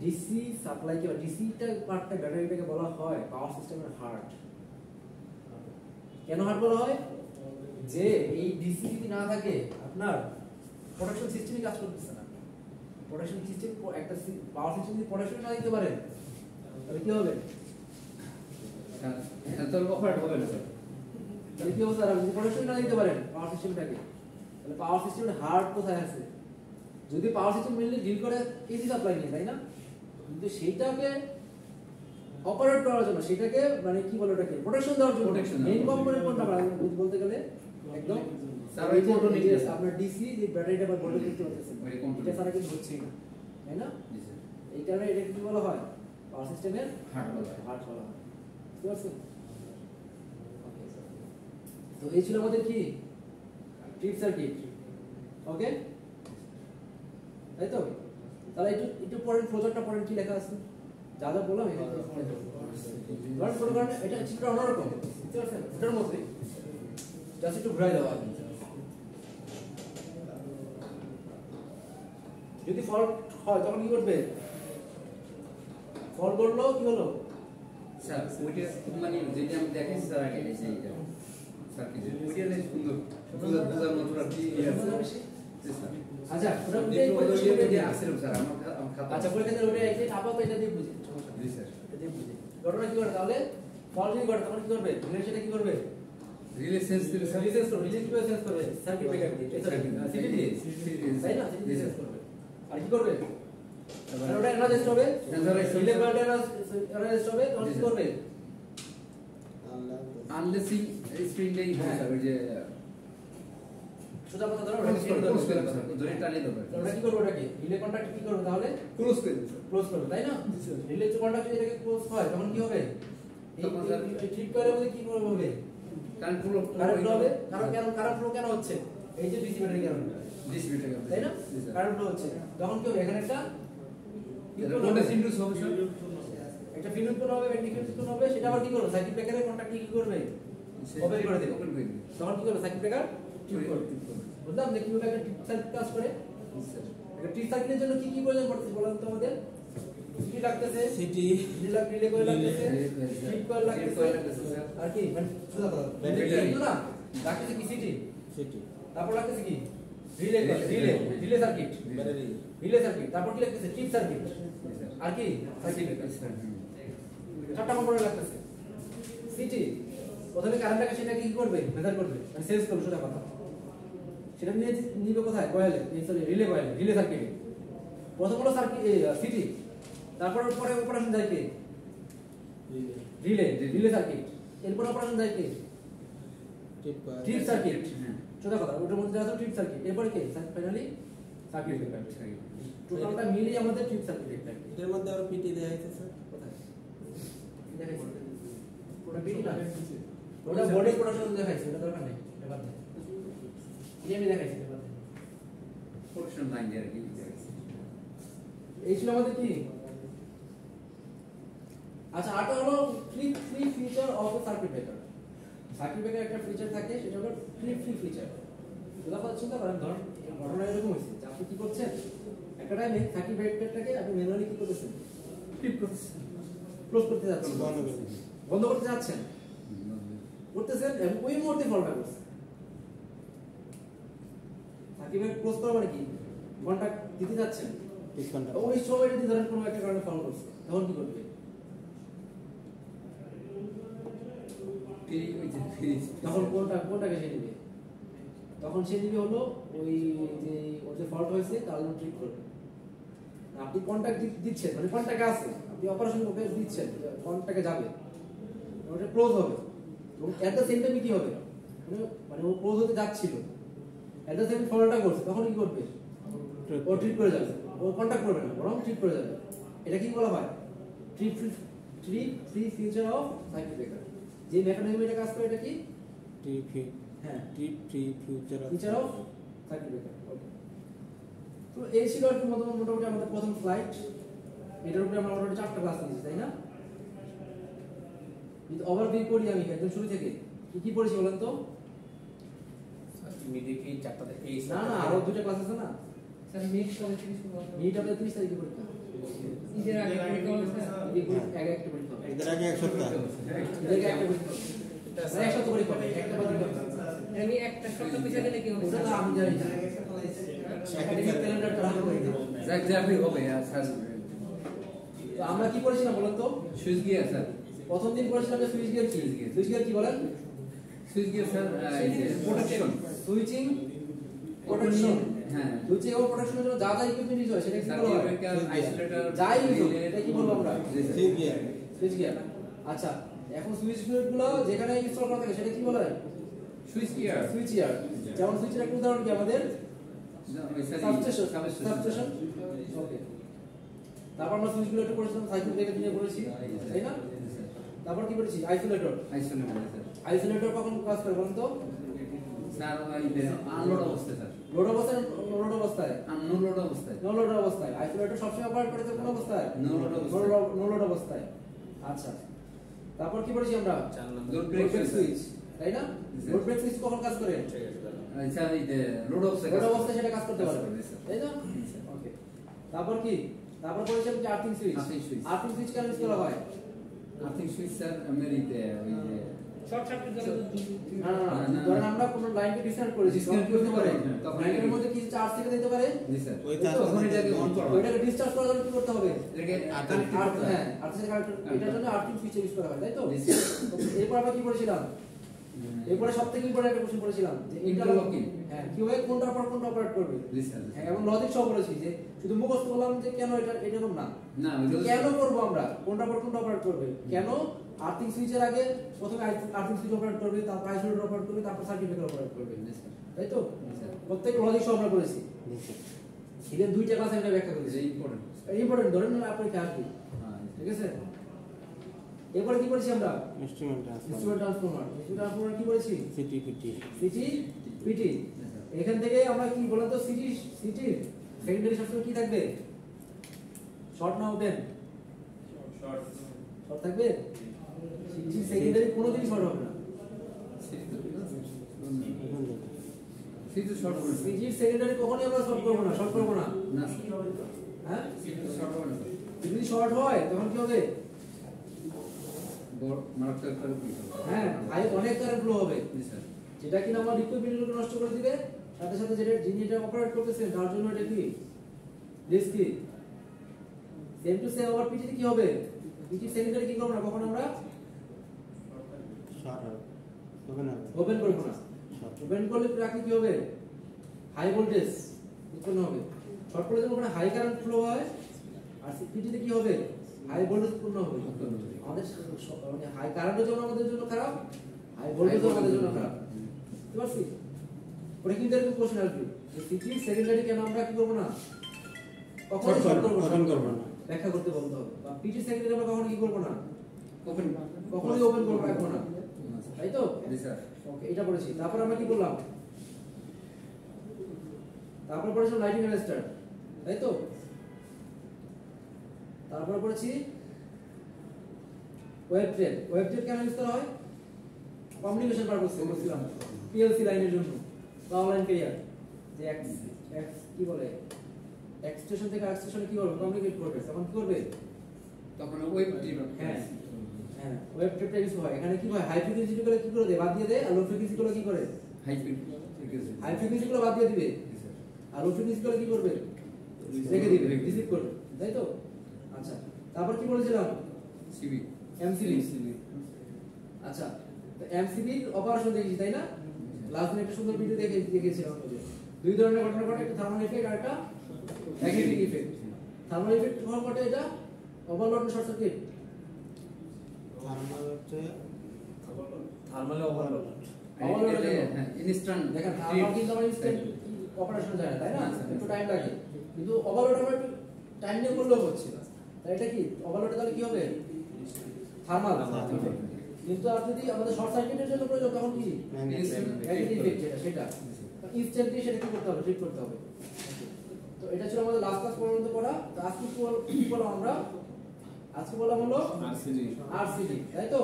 ডিসি সাপ্লাই কে ডিসিটা পার্টটা ব্যাটারিটাকে বলা হয় পাওয়ার সিস্টেমের হার্ট। কেন হার্ট বলা হয়? যে এই ডিসি যদি না থাকে আপনার প্রোটেকশন সিস্টেমই কাজ করতেছে না। প্রোটেকশন সিস্টেম একটা পাওয়ার সিস্টেম যদি প্রোটেকশন না দিতে পারে তাহলে কি হবে? স্যার তাহলে অপারেট হবে না স্যার তাহলে কি হবে স্যার? যদি প্রোটেকশন না দিতে পারেন পাওয়ার সিস্টেমটাকে, তাহলে পাওয়ার সিস্টেমের হার্ট কোথায় আছে? যদি পাওয়ার সিস্টেম মেইনলি ডিল করে এসি সাপ্লাই নিয়ে, তাই না? কিন্তু সেইটাকে অপারেট করার জন্য, সেটাকে মানে কি বলে ওটাকে প্রোটেকশন দেওয়ার জন্য Protection মেইন দেওয়ার কম্পোনেন্ট কোনটা বলতে গেলে একদম স্যার ওই কন্ট্রোল নিতে আপনার ডিসি যে ব্যাটারিটা বা ভোল্টেজ দিতে পারতেছেন, ওই control এটা ছাড়া কিন্তু হচ্ছেই না, তাই না? জি স্যার এই কারণে এটা কি বলা হয়? পাওয়ার সিস্টেমের হার্ট বলা হয়। হার্ট বলা হয়। বুঝতে পারছেন? Okay, sir. তো এই ছিল আমাদের কি ট্রিপ সার্কিট। ওকে, তাই তো? তাহলে একটু পরের ফ্লোচারটা পরের কি লেখা আছে, যা যা বললাম এটা ধরেন কোনো কারণে এটা চিত্রটা অন্যরকম, বুঝতে পারছেন? ওটার মধ্যে জাস্ট একটু ঘুরাই দেওয়া আছে। যদি ফল্ট হয় তখন কি করবে? ফল্ট করলো কি হলো? স্যার ওইটা মানে যেটা আমি দেখাইছি স্যার আগে এই যে এইটা স্যার কি ওইটা অনেক সুন্দর বুঝার মতো আর কি ইয়ে আছে। জি স্যার আচ্ছা, ওটা দেখো ওই বুঝে যে আসছিলাম স্যার আমার খাতা আচ্ছা, পরীক্ষাতে ওটা এই আপাতত এটা দিয়ে বুঝি, সমস্যা নেই। জি স্যার এটা দিয়ে বুঝি। ঘটনা কি করে তাহলে? ফল্ট যদি ঘটে তখন কি করবে? রিলে সেটা কি করবে? রিলে সেন্স দিলে স্যার রিলে সেন্স করবে। রিলে কিভাবে সেন্স করবে? সার্কিট ব্রেকার দিয়ে, সিটি দিয়ে, তাই না? সিটি দিয়ে জি, সেন্স স্যার। করবে। আর কি করবে? আর ওটা এনার্জাইজড হবে, রিলে কয়েলটা এনার্জাইজড হবে, তখন কি করবে? আনলেসিং স্প্রিং নেই হ্যাঁ। স্যার ওই যে সোজা কথা ধরো, ক্লোজ করে ওটা ক্লোজ করে স্যার ধরে টানিয়ে দেবে ওটা কি করবে? ওটাকে রিলে কন্টাক্ট কি করবে তাহলে? ক্লোজ করে দিন স্যার ক্লোজ করবে, তাই না? রিলে কন্টাক্ট যদি এটাকে ক্লোজ হয় তখন কি হবে? তখন স্যার এই ট্রিপ কয়েলের মধ্যে কি হবে? কারেন্ট ফ্লো কারেন্ট ফ্লো হবে। কারেন্ট ফ্লো কেন হচ্ছে? এই যে ডিসি ব্যাটারি কারণে, ডিসপ্লেটা কেমন তাই না? জি স্যার কারেন্ট ফ্লো হচ্ছে, তখন কি হবে? এখানে একটা ভোল্টেজ ইনডিউস হবে স্যার একটা ফিল্ড উৎপন্ন হবে, ডিফারেন্স উৎপন্ন হবে, সেটা আবার কি করবে? সার্কিট ব্রেকারের কন্টাক্ট কি করবে? ওপেন করে দেবে। ওপেন করে দিন তখন কি করবে? সার্কিট ব্রেকার ট্রিপ করবে। বুঝলাম যে কিভাবে একটা ট্রিপ সার্কিট কাজ করে। একটা ট্রিপ সার্কিটের জন্য কি কি প্রয়োজন পড়ছে বলেন তো আমাদের? কি লাগতেছে? সিটি রিলে কয়েল লাগতেছে, ট্রিপ কয়েল লাগতেছে, আর কি মানে সোজা কথা ব্যাটারি। না লাগতেছে কি? সিটি। সিটি তারপর লাগতেছে কি? Relay relay circuit, battery relay circuit. তারপর কি লাগতেছে? Trip circuit. আর কি? Circuit breaker. চারটা কম্পোনেন্ট লাগতেছে। সিটি প্রথমে কারেন্টটাকে সেটা কি করবে? মেজার করবে, মানে সেন্স করবে, সোজা কথা। সেটা নিয়ে নিবে কোথায়? কয়েলে, সরি রিলে কয়েলে, রিলে সার্কিটে। প্রথম হলো সার্কিট সিটি, তারপর পরে অপারেশন যায় কে? Relay circuit. এরপর অপারেশন যায় কে? Trip circuit. সোজা কথা, ওটার মধ্যে আছে ট্রিপ সার্কিট। এরপরে কে? ফাইনালি সার্কিট ব্রেকার টোটালটা মিলিয়ে আমাদের ট্রিপ সার্কিট ব্রেকার এটার মধ্যে আরো পিটি দেয়া হয়েছে স্যার। কোথায় দেখাইছি ওটা বিল না ওটা বডি প্রোডাকশন দেখাইছি ওটা দরকার নেই এটা বাদ দেন আমি দেখাইছি এটা বাদ দেন প্রোডাকশন লাইন দিয়ে আর কি এই ছিল আমাদের কি আচ্ছা আটা হলো free feature of the circuit breaker circuit breaker একটা ফিচার থাকে সেটা হলো ফ্রি ফিচার উদাহরণ চিন্তা করেন ধরুন ঘটনা এরকম হয়েছে যে আপনি কি করছেন একটা টাইমে সার্কিট ব্রেকারটাকে আপনি ম্যানুয়ালি কি করতেছেন ফ্লিপ করতেছেন ক্লোজ করতে যাচ্ছেন বন্ধ করতে যাচ্ছেন করতেছেন এবং ওই মুহূর্তে ফলটা করছে সার্কিট ব্রেকার ক্লোজ করা মানে কি কন্টাক্ট দিতে যাচ্ছেন ডিসকাউন্ট ওই সময় যদি ধরেন কোনো একটা কারণে ফল করছে তখন কি করবে তখন কোনটাকে সে নিবে তখন সে নিবে হলো ওই যে ওর যে ফল্ট হয়েছে তার জন্য ট্রিট করবে আপনি কন্টাক্ট দিচ্ছেন মানে কন্টাক্টে আছে আপনি অপারেশন করতে দিচ্ছেন কন্টাক্টে যাবে ওটা ক্লোজ হবে এবং এট দ্য সেম টাইমে কি হবে মানে ও ক্লোজ হতে যাচ্ছিল এট দ্য সেম ফলটা করছে তখন কি করবে ও ট্রিট করে যাবে ও কন্টাক্ট করবে না বরং ট্রিট করে যাবে এটা কি বলা হয় trip free feature of circuit breaker যে মেকানিজম এটা কাজ করে এটা কি টিপি হ্যাঁ টিপি ফিউচার অফ সার্কিট ব্রেকার ওকে তো এই ছিল আর কি মোটামুটি আমাদের প্রথম ফ্লাইট এটার উপরে আমরা মোটামুটি 4টা ক্লাস নিয়েছি তাই না যদি ওভারভিউ করি আমি একদম শুরু থেকে কি কি পড়েছি বলেন তো ইমিডিয়েটলি 4টা থেকে এই না না আরো 2টা ক্লাস আছে না স্যার মিড কবে থেকে শুরু হবে? মিড আপনাদের 30 তারিখে পরীক্ষা ঈদের আগে পরীক্ষা হবে স্যার? আগে একটা পরীক্ষা হবে এদের আগে এক সপ্তাহ এর আগে একটা পরীক্ষা হবে মানে একসাথে পরীক্ষা হবে একটা পরীক্ষা হবে আমি একটা সপ্তাহ পিছিয়ে গেলে কি হবে ওটা স্যার? তো আমি জানি না একাডেমিক ক্যালেন্ডারটা রাখা করে দিই যাক যাবে হবে স্যার তো আমরা কি করেছিলাম বলেন তো সুইচ গিয়ার স্যার প্রথম দিন করেছিলাম যে সুইচ গিয়ার কি সুইচ গিয়ার কি বলেন সুইচ গিয়ার স্যার এই যে প্রোটেকশন সুইচিং প্রোটেকশন হ্যাঁ সুইচিং এবং প্রোটেকশনের জন্য যা যা ইকুইপমেন্ট ইউজ হয় সেটা কি বলা হয় আইসোলেটর যা ইউজ হয় এটা কি বলবো আমরা ঠিক গিয়ার সুইচ গিয়ার আচ্ছা এখন সুইচ গিয়ারগুলো যেখানে ইনস্টল করা থাকে সেটা কি বলা হয় সুইচ গিয়ার সুইচ গিয়ার যেমন সুইচের একটা উদাহরণ কি আমাদের সাবস্টেশন ওকে তারপর আমরা সুইচগুলো একটু করেছিলাম সাইকেল থেকে নিয়ে করেছি তাই না তারপর কি করেছি আইসোলেটর আইসোলেটর কখন কাজ করে বলুন তো স্যার আনলোড অবস্থায় স্যার লোড অবস্থায় লোড অবস্থায় আনলোড অবস্থায় নো লোড অবস্থায় আইসোলেটর সবসময় অপারেট করে কোন অবস্থায় No load অবস্থায়। নো লোড অবস্থায় আচ্ছা তারপর কি করেছি আমরা load load break break switch তাই না Yes, লোড ব্রেক সুইচ কখন কাজ করে স্যার এই যে লোড অবস্থায় লোড অবস্থায় সেটা কাজ করতে পারে Yes, sir. তাই না ওকে তারপর কি তারপর করেছিলাম যে earthing switch Earthing switch। Earthing switch কেন ইউজ করা হয় আর্থিং সুইচ স্যার মেরিতে ওই যে শর্ট সার্কিট করে না না না না, ধরেন না। আমরা কোনো লাইনকে ডিসকানেক্ট করেছি Disconnect করতে পারে, হ্যাঁ, তখন লাইনের এটা- মধ্যে কিছু চার্জ থেকে দিতে পারে জি স্যার ওই তাই তো? তখন এটাকে অন করা হয়। ওইটাকে ডিসচার্জ করার জন্য কি করতে হবে এটাকে Earthing কানেক্ট করতে হয়। হ্যাঁ আর্থিং এটার জন্য আর্থিং সুইচ ইউজ করা হয় তাই তো জি, স্যার। এরপর আমরা কি করেছিলাম এরপরে সবথেকে ইম্পর্টেন্ট একটা কোশ্চেন করেছিলাম যে Interlocking। হ্যাঁ কিভাবে কোনটার পর কোনটা অপারেট করবে জি স্যার হ্যাঁ এবং লজিক সহ বলেছি যে শুধু মুখস্থ বললাম যে কেন এটা এরকম না না ওইটা কেন করবো আমরা কোনটা পর কোনটা অপারেট করবে কেন আর্থিং সুইচের আগে প্রথমে আর্থিং সুইচ অপারেট করবে তারপর আইসোলেটর অপারেট করবে তারপর সার্কিট ব্রেকার অপারেট করবে জি স্যার তাই তো জি স্যার প্রত্যেক লজিক সহ আমরা করেছি এদের দুইটা ক্লাস আমি ব্যাখ্যা করেছি যে ইম্পর্টেন্ট ইম্পর্টেন্ট ধরেন না আপনি আসবে হ্যাঁ ঠিক আছে এরপরে কি করেছি আমরা ইনস্ট্রুমেন্ট ট্রান্সফার ইনস্ট্রুমেন্ট ট্রান্সফরমার কি করেছি সিটি পিটি সিটি পিটি এখান থেকে আমরা কি বলেন তো সিটি সেকেন্ডারি সবসময় কি থাকবে শর্ট না ওপেন শর্ট শর্ট থাকবে সিটি সেকেন্ডারি কোনোদিনই শর্ট হবে না সিটি শর্ট করে সিটি সেকেন্ডারি কখনোই আমরা শর্ট করবো না শর্ট করবো না না স্যার হ্যাঁ সিটি শর্ট হবে না স্যার যদি শর্ট হয় তখন কি হবে বড় মারাত্মক একটা রূপ নিতে হবে। হ্যাঁ হাই অনেক কারেন্ট ফ্লো হবে জি স্যার যেটা কিনা আমার ইকুইপমেন্টগুলোকে নষ্ট করে দিবে সাথে সাথে যেটা যিনি এটা অপারেট করতেছেন তার জন্য এটা কি রিস্ক কি সেম টু সেম আবার পিটিতে কি হবে পিটি সেকেন্ডারি কি করব না কখন আমরা শর্ট হবে না ওপেন করব না শর্ট ওপেন করলে রাখলে কি হবে হাই ভোল্টেজ উৎপন্ন হবে শর্ট করলে যখন হাই কারেন্ট ফ্লো হয় আর পিটিতে কি হবে হাই ভোল্টেজ উৎপন্ন হবে আমাদের মানে হাই কারেন্টের জন্য আমাদের জন্য খারাপ হাই ভোল্টেজ আমাদের জন্য খারাপ বুঝতে পারছি ওটা কিন্তু এরকম কোশ্চেন আসবে যে সিটি সেকেন্ডারি কেন আমরা কি করব না কখনোই শর্ট করব ওপেন করব না। ব্যাখ্যা করতে বলতে হবে বা পিটি সেকেন্ডারি আমরা কখনো কি করব না ওপেন কখনোই ওপেন করব রাখবো না তাই তো জি স্যার ওকে এটা পড়েছি তারপর আমরা কি করলাম তারপর পড়েছি লাইটিং অ্যারেস্টার তাই তো তারপর পড়েছি ওয়েব ট্রেড কেন ইউজ করা হয় কমিউনিকেশন পারপাসে বলছিলাম পিএলসি লাইনের জন্য বা অনলাইন ক্যারিয়ার যে এক্স কি বলে এক্স স্টেশন থেকে আর স্টেশনে কি করবে কমিউনিকেট করবে তখন কি করবে তখন ওয়েব টিম হ্যাঁ হ্যাঁ ওয়েব ট্রেডটা ইউজ হয় এখানে কি হয় হাই ফ্রিকোয়েন্সি গুলো কি করে দেয় বাদ দিয়ে দেয় আর লো ফ্রিকোয়েন্সি গুলো কি করে হাই স্পিড ঠিক আছে হাই ফ্রিকোয়েন্সি গুলো বাদ দিয়ে দিবে জি স্যার আর লো ফ্রিকোয়েন্সি গুলো কি করবে রেখে দিবে রিসিভ করবে তাই তো আচ্ছা তারপর কি বলেছিলাম সিবি এমসিবি আচ্ছা তো এমসিবি অপারেশন দেখেছি তাই না লাস্ট দিন একটা সুন্দর ভিডিও দেখিয়েছিলাম আপনাদের দুই ধরনের ঘটনা ঘটে একটা থার্মাল ইফেক্ট আর একটা ম্যাগনেটিক ইফেক্ট থার্মাল ইফেক্ট কখন ঘটে এটা ওভারলোড না শর্ট সার্কিট থার্মাল হচ্ছে থার্মালে ওভারলোড হ্যাঁ ইনস্ট্যান্ট দেখেন থার্মাল কিন্তু আমার ইনস্ট্যান্ট অপারেশন যায় না তাই না একটু টাইম লাগে কিন্তু ওভারলোড আমরা একটু টাইম নিয়ে করলেও হচ্ছে তাই এটা কি ওভারলোডে তাহলে কি হবে থার্মাল কিন্তু আর যদি আমাদের শর্ট সার্কিটের জন্য প্রয়োজন তখন কি ম্যাগনেটিক ইফেক্ট যেটা সেটা ইনস্ট্যান্টলি সেটা কি করতে হবে ট্রিট করতে হবে তো এটা ছিল আমাদের লাস্ট ক্লাস পর্যন্ত পড়া তো আজকে কি বললাম আমরা আজকে বললাম হলো আরসিডি তাই তো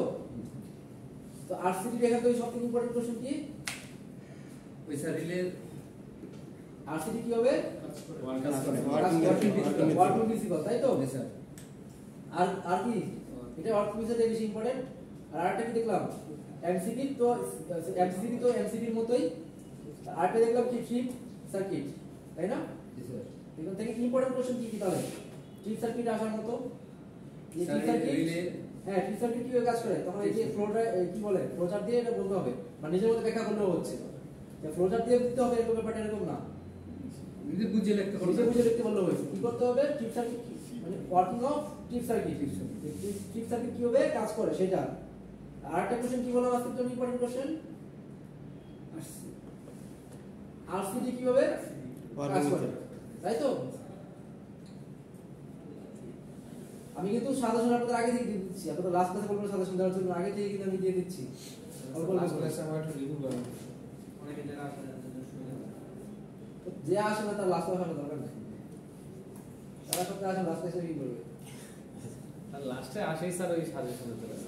তো আরসিডি দেখা তো সবথেকে ইম্পর্টেন্ট কোশ্চেন কি ওই স্যার রিলে আরসিডি কি হবে Working ওয়ার্কিং প্রিন্সিপাল তাই তো জি স্যার আর কি এটা ওয়ার্কিং প্রিন্সিপাল বেশি ইম্পর্টেন্ট আর আরেকটা কি দেখলাম এমসিবি তো এমসিবির মতোই আরেকটা দেখলাম কি ট্রিপ সার্কিট তাই না জি স্যার এখান থেকে ইম্পর্টেন্ট কোশ্চেন কি তাহলে ট্রিপ সার্কিট আসার মতো এই ট্রিপ সার্কিট হ্যাঁ ট্রিপ সার্কিট কিভাবে কাজ করে তখন এই যে ফ্লোটা কি বলে ফ্লোচার্ট দিয়ে এটা বলতে হবে মানে নিজের মধ্যে ব্যাখ্যা করলেও হচ্ছে যে ফ্লোচার্ট দিয়ে দিতে হবে এরকম ব্যাপারটা এরকম না নিজে বুঝে লিখতে নিজে বুঝে লিখতে বললেও হয়েছে কি করতে হবে ট্রিপ সার্কিট মানে working of trip circuit trip circuit কিভাবে কাজ করে সেটা আর একটা কোশ্চেন কি বললাম আজকে জন্য ইম্পর্টেন্ট কোশ্চেন আরসিডি কিভাবে কাজ করে তাই তো আমি কিন্তু সাজেশন আপনাদের আগে থেকে দিয়ে দিচ্ছি আপনাদের লাস্ট ক্লাসে বলবো সাজেশন দেওয়ার জন্য আগে থেকে কিন্তু আমি দিয়ে দিচ্ছি অল্প অল্প লাস্ট করে। ক্লাসে আমার একটা রিভিউ করলাম অনেকে যারা আসলে যে আসে না তার লাস্ট ক্লাস আসার দরকার নেই তারা সব আসে লাস্ট ক্লাসে কি করবে আর লাস্টে আসেই স্যার ওই সাজেশনে চলে আসে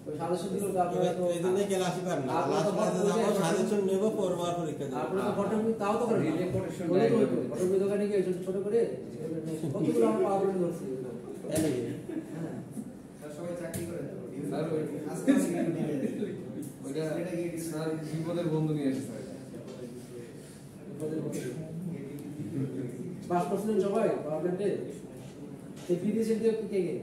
ওই সাজেশন দিল তো আপনারা তো এই জন্য ক্লাস আসিবার না আপনারা তো লাস্ট ক্লাসে যাব সাজেশন নেব পরবার পরীক্ষা দেব আপনারা তো ফটো তাও তো করেন Relay protection ফটো দোকানে গিয়ে ছোট ছোট করে কতগুলো আমরা পাওয়ার করে ধরছি তাই নাকি হ্যাঁ সবাই চাকরি করে স্যার ওই ওইটা স্যার বিপদের বন্ধু নিয়ে এসেছে পাস পার্সেন্ট সবাই পাওয়ার প্ল্যান্টে এই বিদেশে দিয়ে কে কে